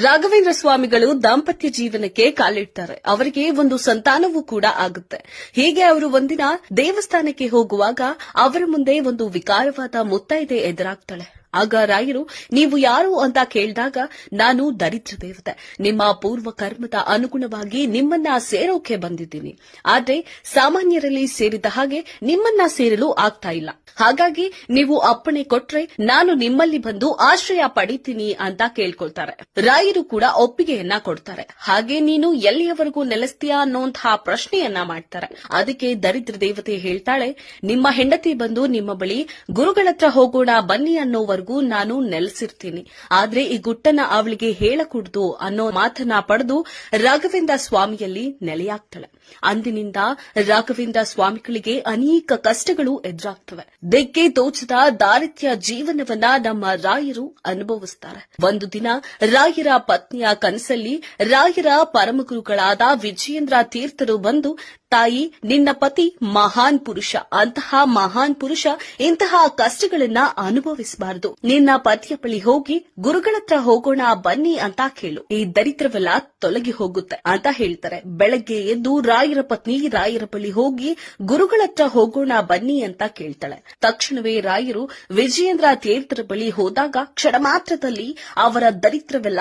ರಾಘವೇಂದ್ರ ಸ್ವಾಮಿಗಳು ದಾಂಪತ್ಯ ಜೀವನಕ್ಕೆ ಕಾಲಿಡ್ತಾರೆ. ಅವರಿಗೆ ಒಂದು ಸಂತಾನವೂ ಕೂಡ ಆಗುತ್ತೆ. ಹೀಗೆ ಅವರು ಒಂದಿನ ದೇವಸ್ಥಾನಕ್ಕೆ ಹೋಗುವಾಗ ಅವರ ಮುಂದೆ ಒಂದು ವಿಕಾರವಾದ ಮುತ್ತೈದೆ ಎದುರಾಗ್ತಾಳೆ. ಆಗ ರಾಯರು, ನೀವು ಯಾರು ಅಂತ ಕೇಳಿದಾಗ, ನಾನು ದರಿದ್ರ ದೇವತೆ, ನಿಮ್ಮ ಪೂರ್ವ ಕರ್ಮದ ಅನುಗುಣವಾಗಿ ನಿಮ್ಮನ್ನ ಸೇರೋಕೆ ಬಂದಿದ್ದೀನಿ. ಆದ್ರೆ ಸಾಮಾನ್ಯರಲ್ಲಿ ಸೇರಿದ ಹಾಗೆ ನಿಮ್ಮನ್ನ ಸೇರಲು ಆಗ್ತಾ ಇಲ್ಲ. ಹಾಗಾಗಿ ನೀವು ಅಪ್ಪಣೆ ಕೊಟ್ರೆ ನಾನು ನಿಮ್ಮಲ್ಲಿ ಬಂದು ಆಶ್ರಯ ಪಡಿತೀನಿ ಅಂತ ಕೇಳ್ಕೊಳ್ತಾರೆ. ರಾಯರು ಕೂಡ ಒಪ್ಪಿಗೆಯನ್ನ ಕೊಡ್ತಾರೆ. ಹಾಗೆ ನೀನು ಎಲ್ಲಿಯವರೆಗೂ ನೆಲೆಸ್ತೀಯಾ ಅನ್ನೋಂತಹ ಪ್ರಶ್ನೆಯನ್ನ ಮಾಡ್ತಾರೆ. ಅದಕ್ಕೆ ದರಿದ್ರ ದೇವತೆ ಹೇಳ್ತಾಳೆ, ನಿಮ್ಮ ಹೆಂಡತಿ ಬಂದು ನಿಮ್ಮ ಬಳಿ ಗುರುಗಳತ್ರ ಹೋಗೋಣ ಬನ್ನಿ ಅನ್ನೋವರೆಗೂ ನಾನು ನೆಲೆಸಿರ್ತೀನಿ. ಆದ್ರೆ ಈ ಗುಟ್ಟನ್ನ ಅವಳಿಗೆ ಹೇಳಕೂಡದು ಅನ್ನೋ ಮಾತನ್ನ ಪಡೆದು ರಾಘವೇಂದ್ರ ಸ್ವಾಮಿಯಲ್ಲಿ ನೆಲೆಯಾಗ್ತಾಳೆ. ಅಂದಿನಿಂದ ರಾಘವೇಂದ್ರ ಸ್ವಾಮಿಗಳಿಗೆ ಅನೇಕ ಕಷ್ಟಗಳು ಎದುರಾಗ್ತವೆ. ದಿಕ್ಕೆ ತೋಚದ ದಾರಿದ್ರ್ಯ ಜೀವನವನ್ನ ನಮ್ಮ ರಾಯರು ಅನುಭವಿಸುತ್ತಾರೆ. ಒಂದು ದಿನ ರಾಯರ ಪತ್ನಿಯ ಕನಸಲ್ಲಿ ರಾಯರ ಪರಮಗುರುಗಳಾದ ವಿಜಯೇಂದ್ರ ತೀರ್ಥರು ಬಂದು, ತಾಯಿ, ನಿನ್ನ ಪತಿ ಮಹಾನ್ ಪುರುಷ, ಅಂತಹ ಮಹಾನ್ ಪುರುಷ ಇಂತಹ ಕಷ್ಟಗಳನ್ನ ಅನುಭವಿಸಬಾರದು. ನಿನ್ನ ಪತಿಯ ಬಳಿ ಹೋಗಿ ಗುರುಗಳತ್ರ ಹೋಗೋಣ ಬನ್ನಿ ಅಂತ ಕೇಳು, ಈ ದರಿದ್ರವೆಲ್ಲ ತೊಲಗಿ ಹೋಗುತ್ತೆ ಅಂತ ಹೇಳ್ತಾರೆ. ಬೆಳಗ್ಗೆ ಎದ್ದು ರಾಯರ ಪತ್ನಿ ರಾಯರ ಬಳಿ ಹೋಗಿ ಗುರುಗಳತ್ರ ಹೋಗೋಣ ಬನ್ನಿ ಅಂತ ಕೇಳ್ತಾಳೆ. ತಕ್ಷಣವೇ ರಾಯರು ವಿಜಯೇಂದ್ರ ತೀರ್ಥರ ಬಳಿ ಹೋದಾಗ ಕ್ಷಣ ಮಾತ್ರದಲ್ಲಿ ಅವರ ದರಿದ್ರವೆಲ್ಲ